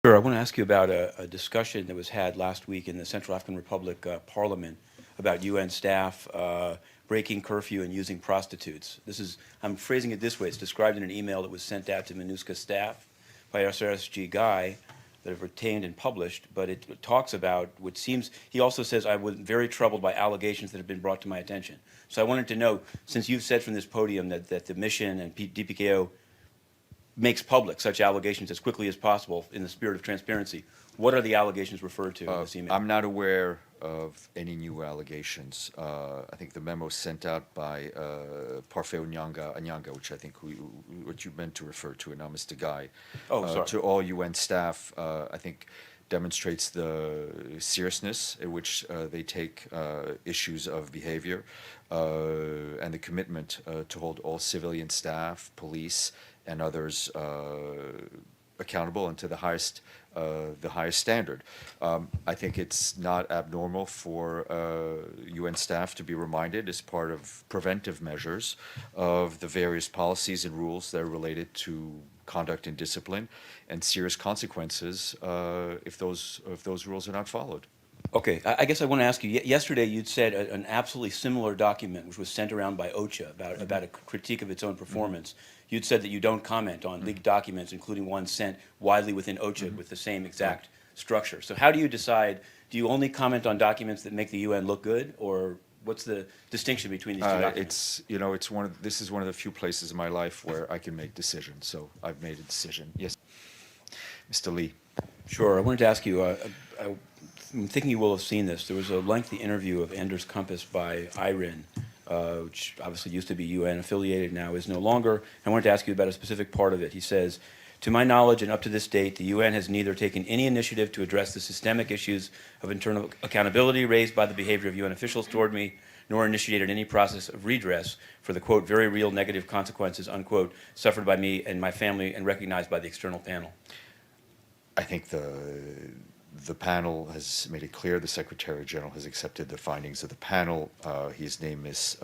Sure. I want to ask you about a discussion that was had last week in the Central African Republic Parliament about UN staff breaking curfew and using prostitutes. I'm phrasing it this way. It's described in an email that was sent out to MINUSCA staff by SRSG Guy that I've retained and published, but it talks about what seems, he also says, I was very troubled by allegations that have been brought to my attention. So I wanted to know, since you've said from this podium that the mission and DPKO makes public such allegations as quickly as possible in the spirit of transparency, what are the allegations referred to in this email? I'm not aware of any new allegations. I think the memo sent out by Parfait Anyanga, which I think what you meant to refer to, and now Mr. Guy, to all UN staff, I think demonstrates the seriousness in which they take issues of behavior and the commitment to hold all civilian staff, police, and others accountable and to the highest standard. I think it's not abnormal for UN staff to be reminded as part of preventive measures of the various policies and rules that are related to conduct and discipline and serious consequences if those rules are not followed. Okay, I guess I want to ask you, yesterday you'd said an absolutely similar document, which was sent around by OCHA about a critique of its own performance. You'd said that you don't comment on leaked documents, including one sent widely within OCHA with the same exact structure. So how do you decide, do you only comment on documents that make the UN look good, or what's the distinction between these two documents? This is one of the few places in my life where I can make decisions, so I've made a decision. Yes. Mr. Lee. Sure, I wanted to ask you, I'm thinking you will have seen this. There was a lengthy interview of Anders Kompass by IRIN, which obviously used to be UN affiliated, now is no longer. I wanted to ask you about a specific part of it. He says, to my knowledge and up to this date, the UN has neither taken any initiative to address the systemic issues of internal accountability raised by the behavior of UN officials toward me, nor initiated any process of redress for the, quote, very real negative consequences, unquote, suffered by me and my family and recognized by the external panel. I think the panel has made it clear, the Secretary General has accepted the findings of the panel. His name is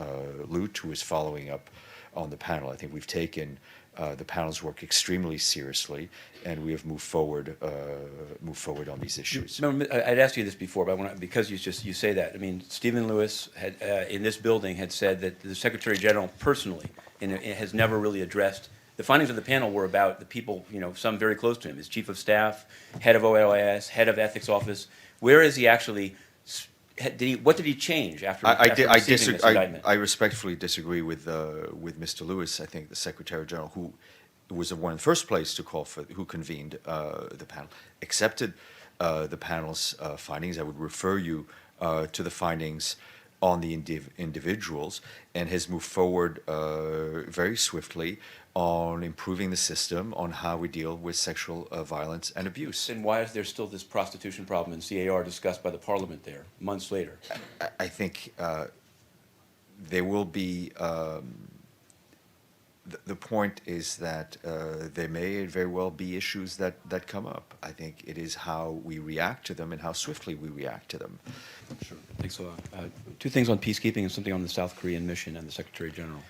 Lute, who is following up on the panel. I think we've taken the panel's work extremely seriously, and we have moved forward on these issues. Remember, I'd asked you this before, but because you say that, I mean, Stephen Lewis had, in this building had said that the Secretary General personally has never really addressed. The findings of the panel were about the people, some very close to him, his chief of staff, head of OLIS, head of ethics office. Where is he actually? What did he change after receiving this indictment? I respectfully disagree with Mr. Lewis. I think the Secretary General, who was the one in the first place to call for, who convened the panel, accepted the panel's findings. I would refer you to the findings on the individuals, and has moved forward very swiftly on improving the system on how we deal with sexual violence and abuse. And why is there still this prostitution problem in CAR discussed by the Parliament there months later? I think there will be, the point is that there may very well be issues that come up. I think it is how we react to them and how swiftly we react to them. Sure. Thanks a lot. Two things on peacekeeping and something on the South Korean mission and the Secretary General.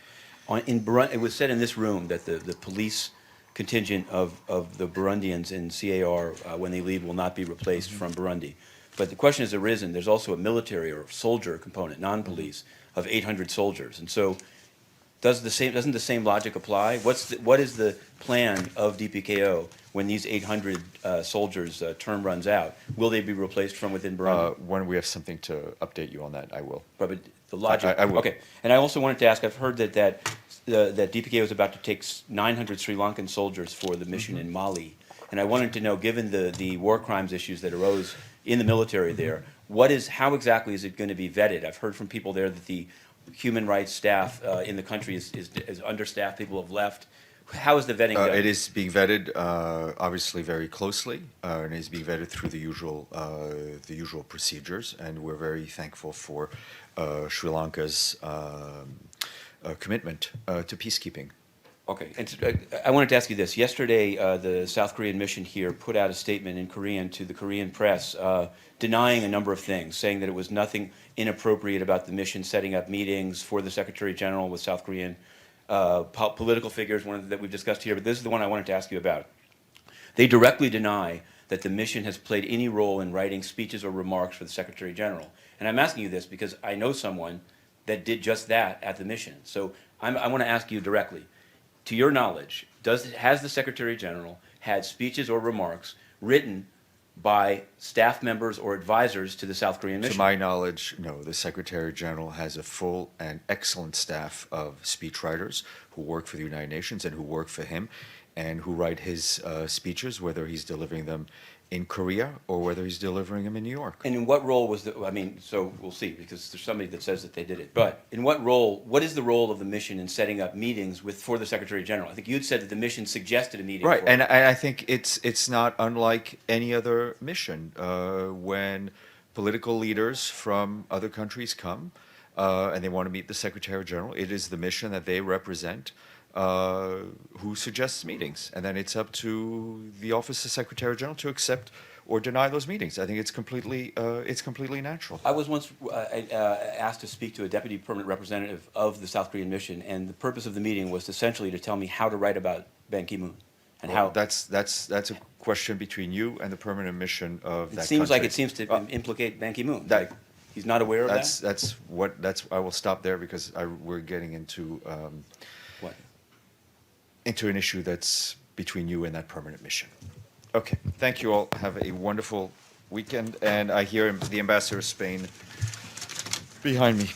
In Burundi, it was said in this room that the police contingent of the Burundians in CAR, when they leave, will not be replaced from Burundi. But the question has arisen, there's also a military or soldier component, non-police, of 800 soldiers. And so doesn't the same logic apply? What is the plan of DPKO when these 800 soldiers' term runs out? Will they be replaced from within Burundi? When we have something to update you on that, I will. But the logic. I will. Okay. And I also wanted to ask, I've heard that DPKO is about to take 900 Sri Lankan soldiers for the mission in Mali. And I wanted to know, given the war crimes issues that arose in the military there, how exactly is it going to be vetted? I've heard from people there that the human rights staff in the country is understaffed, people have left. How is the vetting done? It is being vetted, obviously, very closely, and it is being vetted through the usual procedures, and we're very thankful for Sri Lanka's commitment to peacekeeping. Okay, and I wanted to ask you this. Yesterday, the South Korean mission here put out a statement in Korean to the Korean press denying a number of things, saying that it was nothing inappropriate about the mission setting up meetings for the Secretary General with South Korean political figures, one that we've discussed here, but this is the one I wanted to ask you about. They directly deny that the mission has played any role in writing speeches or remarks for the Secretary General. And I'm asking you this because I know someone that did just that at the mission. So I want to ask you directly, to your knowledge, has the Secretary General had speeches or remarks written by staff members or advisors to the South Korean mission? To my knowledge, no. The Secretary General has a full and excellent staff of speechwriters who work for the United Nations and who work for him and who write his speeches, whether he's delivering them in Korea or whether he's delivering them in New York. And in what role was I mean, so we'll see, because there's somebody that says that they did it. But in what is the role of the mission in setting up meetings for the Secretary General? I think you'd said that the mission suggested a meeting. Right, for and I think it's not unlike any other mission. When political leaders from other countries come and they want to meet the Secretary General, it is the mission that they represent who suggests meetings, and then it's up to the Office of Secretary General to accept or deny those meetings. I think it's completely natural. I was once asked to speak to a deputy permanent representative of the South Korean mission, and the purpose of the meeting was essentially to tell me how to write about Ban Ki-moon and Well, how. that's a question between you and the permanent mission of that It seems like country. it seems to implicate Ban Ki-moon. that- Like, he's not aware of that. That's I will stop there because we're getting into What? into an issue that's between you and that permanent mission. Okay, thank you all. Have a wonderful weekend. And I hear the ambassador of Spain behind me.